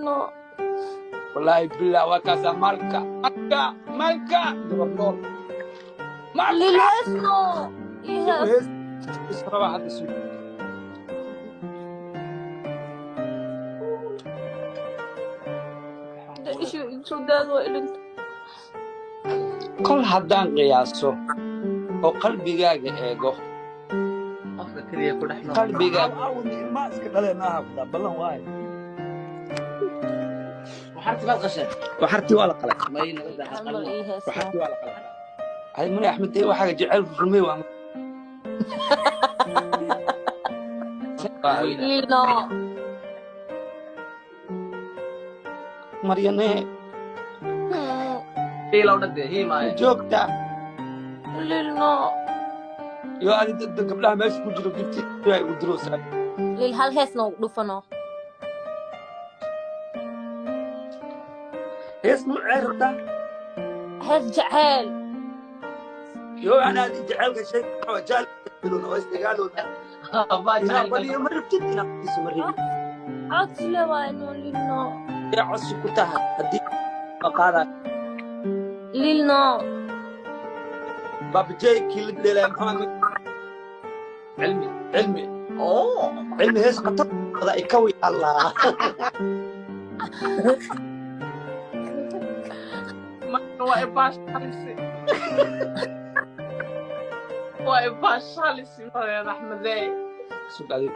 no. والله بالله وكذا مالكا جبرنور Lil has no. He has. اسمه واحد اسمه The issue is so that way. كل حدان قياسه أو قلبي جاي إيجو قلبي جاي ما أسكت عليه نهار بالله وايد وحرتي بالقشة وحرتي ولا قلق ما ينقدر وحرتي ولا قلق هاي من أحمد إيه وحاجة جعل في المي وعم Lil no. مريانة هي لو ندي هي ما جوكتا Lil no. يو هذه قبلها ما يشوفوا جرو قلتي يا ودروس Lil hal has no dufano. اسمه عرضة Has جعل. يو أنا هذه جعل شيء جال يقولون واستقالوا ما أنا جاي بلي مرة بتدينا اسمه مرة Actually why no Lil no. يا عصي كتها هدي مقالة Lil no. باب جاي كيل دليل محمد علمي أوه علمي هيس قطر هذا يكوي الله ما هو إباش حالسي هو إباش حالسي يا أحمد ذي سود عليك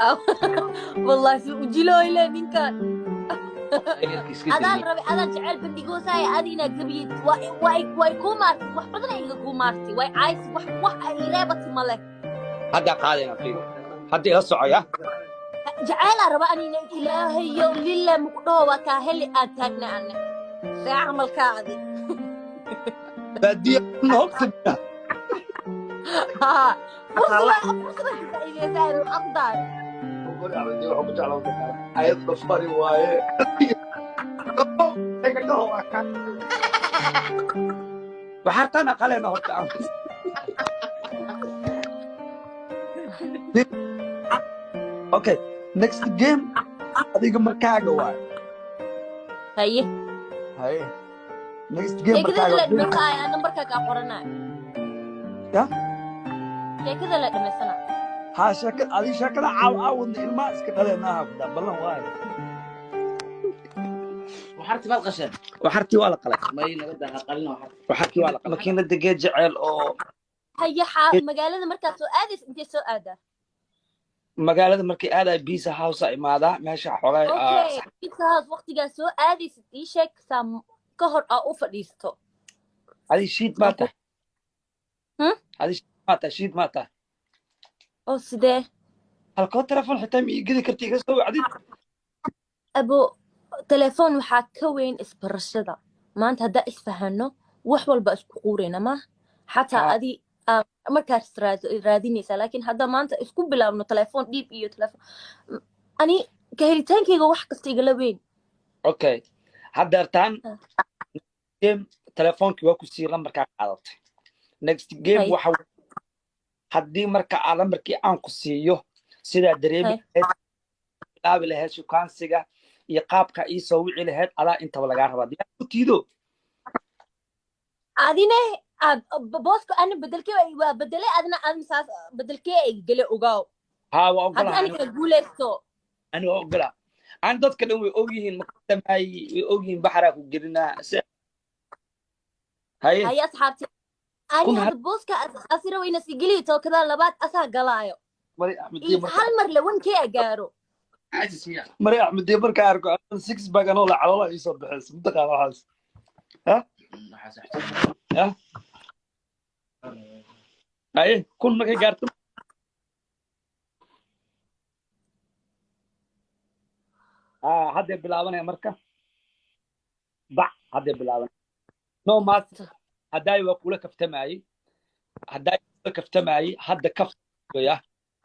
والله وجلو إلى مين كان أنا ربي أنا جعل بدي قوساي أدينا قبيت واي كومارتي وح بدنا إيجا كومارتي واي عايز وح إيرابة ملك هذا قاعدين فيه هذا يسوع يا جعل ربي أني إلهي يوم لله مقدوة كهلي أتاكنا عنه سأعمل كذي بدي نقطة ها فرصة إذا زار الأفضل أقول أعمل دي وحب جعله وتكلم عيد ضفري واي وحتى قالنا هرتا اوكي next game adiga markaaga waay هاي next game كذا لا markaaga دمساي أنا بركة قرنا يا كذا لا دمسنا ها شكل ادي شكل عاود ilma iska dhaleena hafda ballan waay وحرتي بالقشة وحرتي wala qalay ما ينقدر قلنا وحرتي wala qalay makiin la degay jaceyl oo هيا magaalada markaad soo aadaysa intee soo aada magaalada markii aad ay Pizza House imaada meesha xogay okay Pizza House waqtigaas soo aadaysa ii sheeg sam ka hor u fadhiisto adi sheet mata adi sheet mata oo sidee halkoo telefoon xitaa mi gidi karti iga soo wacdi abo telefoon waxaa ka weyn isbarashada maanta hadda isfahano wax walba isku quurina ma xataa adi markaad raadinaysaa laakiin hadda maanta isku bilaabno telefoon dhiib iyo telefoon ani ka helitaankayga wax kasta igala weyn okay haddeertaan game telefoonkii waa ku sii lambarkaa qaadatay next game waxa haddii marka aan lambarkii aan ku siiyo sidaa dareemi bilaabi lahayd shukaansiga iyo qaabka ii soo wici lahayd adaa intaba lagaa rabaa diyaa ku tiido adine booska ana bedelkee waa bedelay adna saas bedelkee ay gale ogaaw haa waa ogolaa hadda aniga guuleysto ani waa ogolaa aan dadka dhan way ogyihiin makadamaay way ogyihiin baxraa ku gelinaa haye asxaabti ani hadda booska asira wayna si geli tookada labaad asaa galaayo hal mar lawankee agaaro mari axmed markaa arko 6 bag anoo la caloola ii soo baxaysa mutaqaan waxaas ha haye kun markay gaarto haddee bilaabanaya marka bac haddee bilaabanaya no mas haddaay waa kula kaftamaayey hadda kaftaya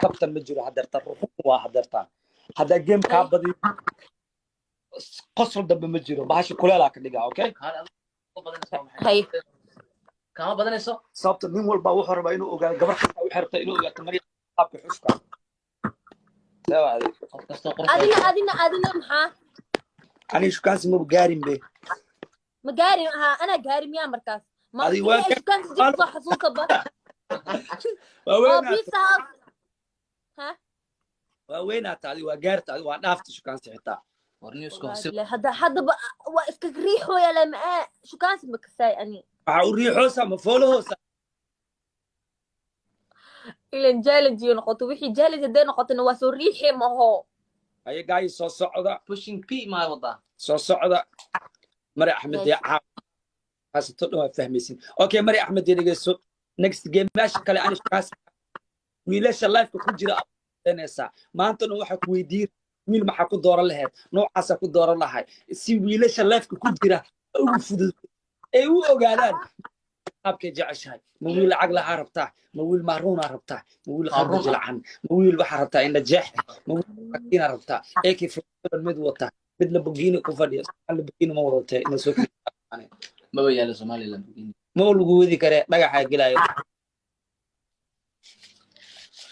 kaftan ma jiro haddeertaan ruxun waa haddeertaan haddaa game kaa badiyo qosol dambe ma jiro bahasha kuleelaa ka dhigaa okay kama badanayso sababta nin walba wuxuu rabaa inuu ogaado gabar kasta waxay rabtaa inuu ogaato mariya qaabka xuska adina maxaa أنا شو كان اسمه بقارن به مقاري ها أنا قاري ميا مركز ما هذه في وين إيش كان تجيب صح حصوصة بس وين بيتزا هاوس ها وين هذه وقارت هذه ونافت شو كان سحتها ورني اسكو هذا بقى واسكك ريحه يا لما شو كان اسمك ساي أني أوري حوسة مفولو حوسة إلى جالج ينقط وحي جالج دين نقط إنه واسو ريحي ما هو أي جاي صعدة pushing P ما وضع صعدة مري أحمد يا حاسة تطلع فهميسين أوكي مري أحمد يا نجسو next game ماشي كلا أنا شو كاس ويلاش اللايف كوجرا نسا ما أنت نوع حك ويدير ويل ما حكوا دور لهاد نوع حاسة كوا دور لهاي سي ويلاش اللايف كوجرا أو فضل أو قالان أبكي جعش هاي مويل عقل عربته مويل مهرون عربته مويل خرب جلعان مويل بحر عربته إن نجح مويل حكين عربته إيه كيف المدوته بدل بقيني كفدي اللي بقيني مورته إن سوق ما بيا لسومالي لما مول جودي كره بقى حاجة لا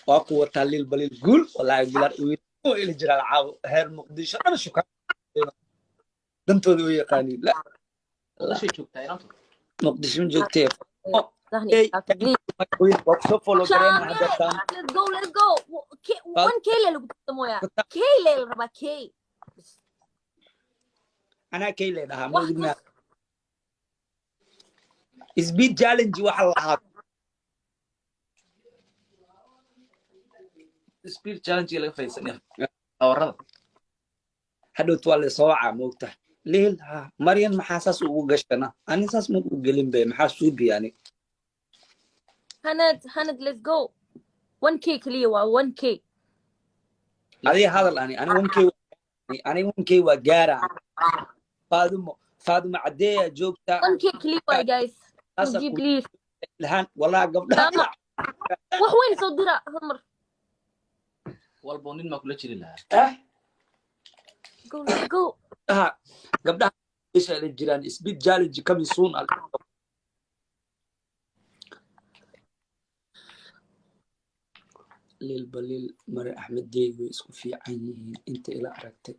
أكو تاليل بليل قول ولا يقولر وين هو اللي جرى العاب هير مقدش أنا شو كان دمت ذوي قاني لا لا شيء شوف تايران مقدش من جوكتير ثاني وين وقصف ولا جرينا هذا كان let's go 1K اللي قلت مويا كي اللي ربع كي أنا كيلي ده ما قلنا سبيد challenge وحلا هذا سبير تشالنج اللي فيسني أورد هذا توالي صواعة موقته ليل ها مريم محاسس وقشنا أنا أساس مو قلين به محاسوب يعني هند let's go 1K كليوا 1K هذه الآن أنا ممكن أنا ممكن وجارة فاطمة عدية جوبتا 1K كليوا جايز جيب لي الهان والله قبل وين صدرة همر والبونين ما كله شيء لها go قبل ايش الجيران سبيد جالج كم يصون ليل بليل مري احمد ديغو اسكو في عينه انت الى عرفتك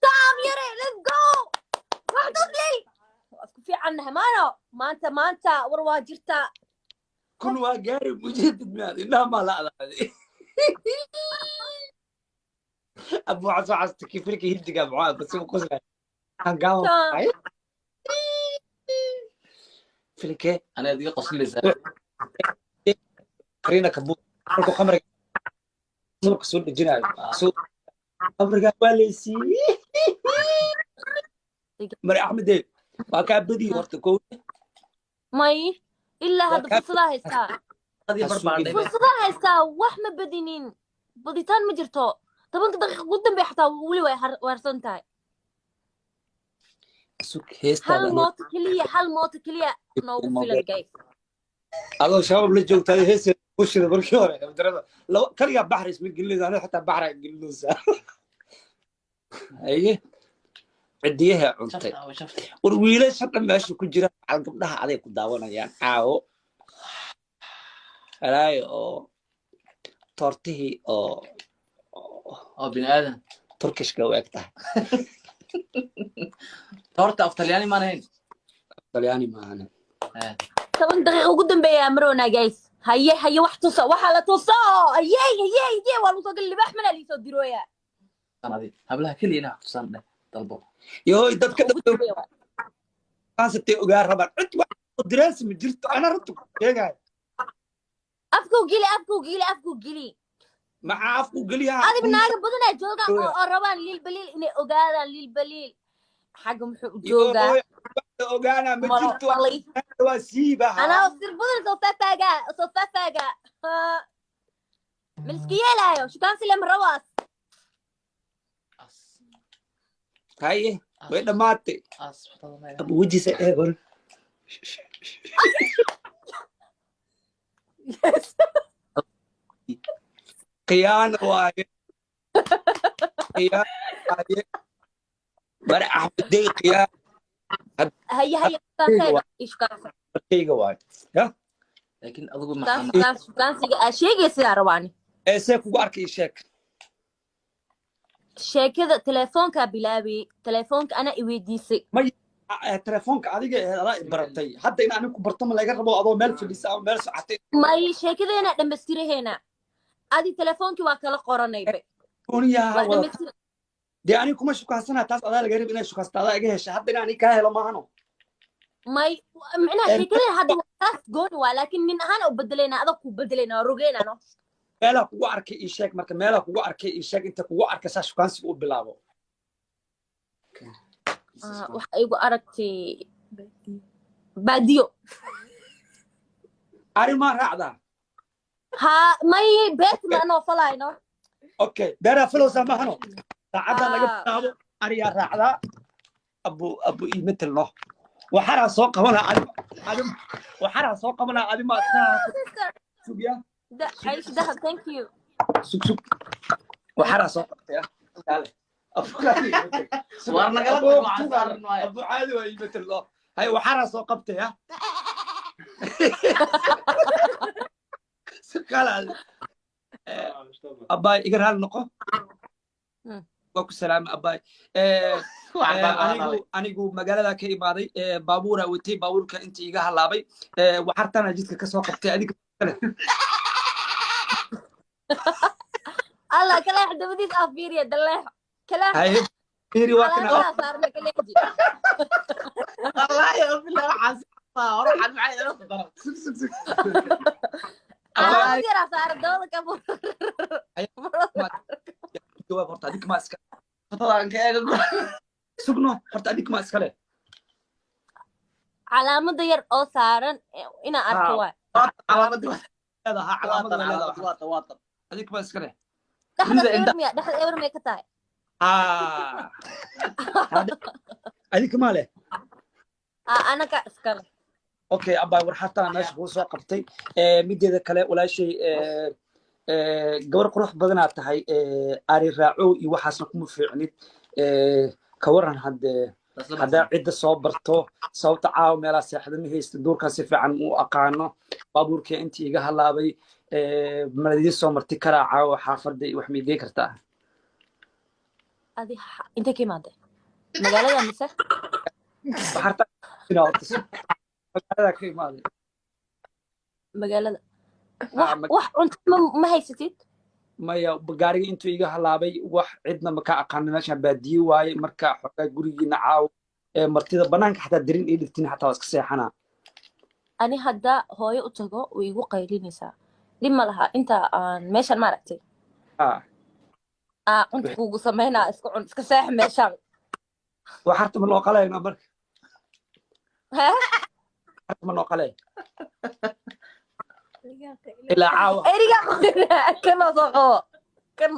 تام يري let's go واحد لي اسكو في عنها ما انت ورواجرتا كل واقاري مجدد مالي لا ما لا هذه ابو عصا عصت كيف لك يدق ابو عصا بس قصه هنقاوم فيلكي أنا دي قصة لسه قرينا كبو خمر سوق سوق الجنال سوق خمر قال سي مري احمد ما كان بدي ورتكو ماي إلا هذا فرصة هيستا هذه بربع فرصة هيستا وحنا بدينين بديتان مجرتو طب انك دقيقة قدام بيحتا ولي وارسنتاي سوق هيستا هل موت كلية نو فيلم جايز الله شباب اللي جوك تاي هيس وش ذا بركورة لو كليا بحر اسمه قليز انا حتى بحر قليز ايه عديها عنتي ورويلش حتى ماشي كجرا على قبلها عليك داwanayaan caawo alay oo tortihi oo بني آدم turkish ka waqta تورت أفتلياني ما نهين talyaani maana طب دقيقة قدام بيا مرونا جايز هي واحد توصى وحالة توصى هي والله توقع اللي بحمل اللي يصدروا يا أنا دي هبلها كل هنا تصان ده طلبه يو dadka qaasatay ogaa rabaan cid wax diraas ma jirto ana runtu sheegay afku gili maxa afku galiya هذه بناقة بدنا جوجا الربان للبليل إني أقالا للبليل حق محو جوجا ogaana ma jirto waa siiba أنا أصير بدنا صفافاقا مسكية لا شو كان سلم رواس haye way dhamaatay abu wajisa eegol قيان واي قيان واي مرة أحمد دي قيان هي ايش كان كيغا واي يا لكن أضرب شوكانسيga sheegay sida rawaani see kugu arkay sheeg sheekada telefoonka bilaabay telefoonka ana i weydiisay may telefoonka adiga adaa baratay hadda in anigu barto ma laga rabo adoo meel fadhiisa ama meel socotay may sheekadeena dhammaystiraheena adi telefoonkii waa kala qoranayba dee aniga kuma shukaansanaa taas adaa laga rab inay shukaasto adaa iga hesha hadda in aniga kaa helo maahano may macnaha sheekadeen hadda taas gooni waa laakiin nin ahaan u bedelayna adag ku bedelayna rogeynano meelaa kugu arkay ii sheeg marka meelaa kugu arkay ii sheeg inta kugu arkay saa shukaansiga u bilaabo waxa igu aragtay baadiyo ari ma raacdaa ha may beet ma anoo falayno okay beeraa falowsaa maahano saacaddaa laga bilaabo ariyaa raacdaa abu iimatilno waxaraa soo qabanaa adim waxaraa soo qabanaa adima sugya عايش دهب thank you سوق وحرا سوق يا تعال صورنا قلب مع صار ابو عادي ويبت الله هاي وحرا سوق قبته يا قال اباي اقرا النقو وكو سلام اباي anigu magaalada ka imaaday baabuura watay baabuurka intii iga halaabay waxartana jidka ka soo qabtay adiga الله كلاح دبديس افيريا دلاح كلاح هاي فيري واكنا الله صار لك ليجي والله يا بالله حاسس اروح على معي انا كثير صار دولك ابو جواب horta adig ma iska طبعا كده sugno horta adig ma iska leh calaamada yar oo saaran ina arko waa علامه leedaha calaamada leedaha واطن adig ma iska leh dhaxda ewermay ka tahay adig ma leh ana ka iska leh okay abay war xataa meesha ku soo qabtay mideeda kale walaashay gabar qurux badan aad tahay ari raaco iyo waxaasna kuma fiicnid ka waran hadda cidda soo barto sababta caaw meelaa seexda ma haysta duurkan si fiican u aqaano baabuurkii intii iga halaabay maladii soo marti karaa caawa xaafadda wax miigay kartaa adi inta ka imaade magaalada mise magaalada ka imaaday magaalada wax cunto ma haysatid maya gaariga intuu iga halaabay wax cidna ma ka aqaanin meeshaan baadiye waaye marka xogaa gurigiina caaw martida banaanka xataa darin ii dhigtin xataa waa iska seexanaa ani hadda hooyo u tago way igu qaylinaysaa dhib ma laha inta aan meeshan maaragtay cunta kuugu samaynaa iska cun iska seex meeshaan waxarta ma loo qalayna marka waxarta ma loo qalay ilaa caawa eriga kanoo soo qabo kan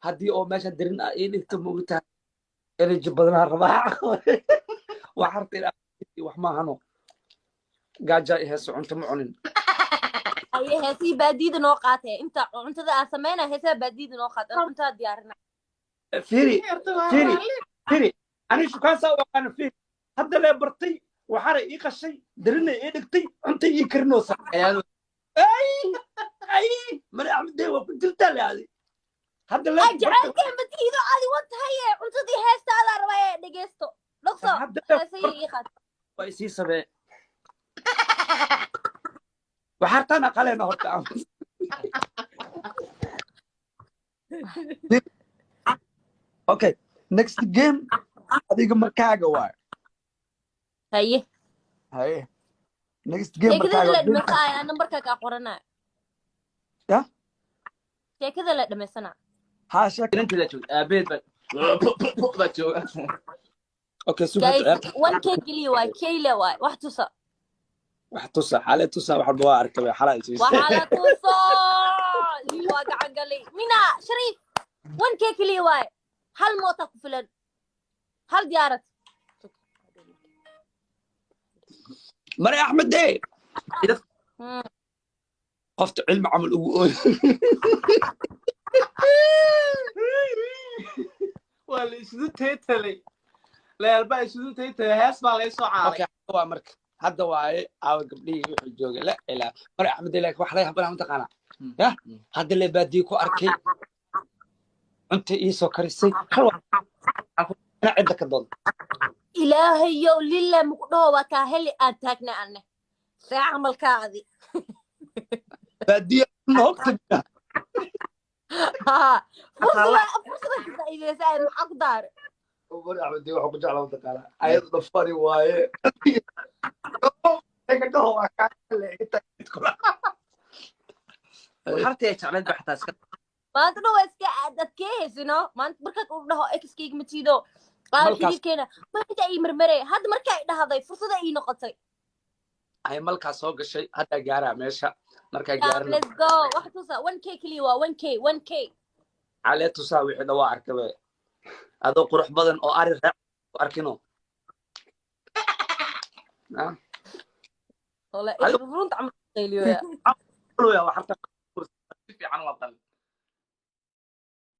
haddii oo meesha darin ii dhigto moogtahay energy badanaa rabaa waxarta ilaa wax maahano gaaja heeso cunto ma cunin aye heesii baadiyada noo qaatee inta cuntada aan sameynaa heesaa baadiyada noo qaat cuntada diyaarina firi ani shukaansaa u aqaana firi hadda lee bartay waxaana ii qashay darina ii dhigtay cuntay ii karinoosa mari axmedee waa ku jirtaa leadi hadda jacaylkeen badiido adi wantahaye cuntadii heestaadaa rabaa ee dhegeysto dhogso heesayii ii qaat waa isii sabee waxartaan aqaleena horta okay next game adiga markaaga waay haye next game sheekada la dhamaysanaya nambarka ka qoranaya ya sheekada la dhamaysana ha sheekada inta la joog aabeed ba jooga okay guys 1k kaliya waay keyle waay wax tusa حالة توسع واحد بواعر كبير حالة وحالة توصل ليوا قاعد قال لي مينا شريف وين كيك ليواي هل موتك فلان هل ديارك مري أحمد دي قفت علم عمل ولا شنو تيتلي لا الباقي شنو تيتلي هاس ما ليسو عارف اوكي هو مرك hadda waaye aawa gabdhihii wuxuu joogay la ilaa mar axmed ilaah wax lay habana mataqaana ya hadda le baadii ku arkay cunta ii soo karisay hal ana cidda ka doon ilaahayow lilla muqdhoo waa kaa heli aan taagna anne see camalkaadi baadiya noogta fursada ka faa'iideysaa maxaa ku daare mar axmed wuxuu ku jeclaa mataqaana ayad dhafari waaye hartay jecleed ba xataa iska maanta dhow iska adkeehaysino maanta markaad u dhaho exkayga matiido qaar xiriirkeena maanta ay marmarey hadda marka ay dhahday fursada ii noqotay ay malkaas soo gashay hadda gaaraa meesha markaa gaarna let's go waxa tusa 1k kaliya waa 1k calee tusaa wixii dhawaa arkabe adoo qurux badan oo ari raac arkino والله runta camal qayliyo ya waxarta fiican waa qalin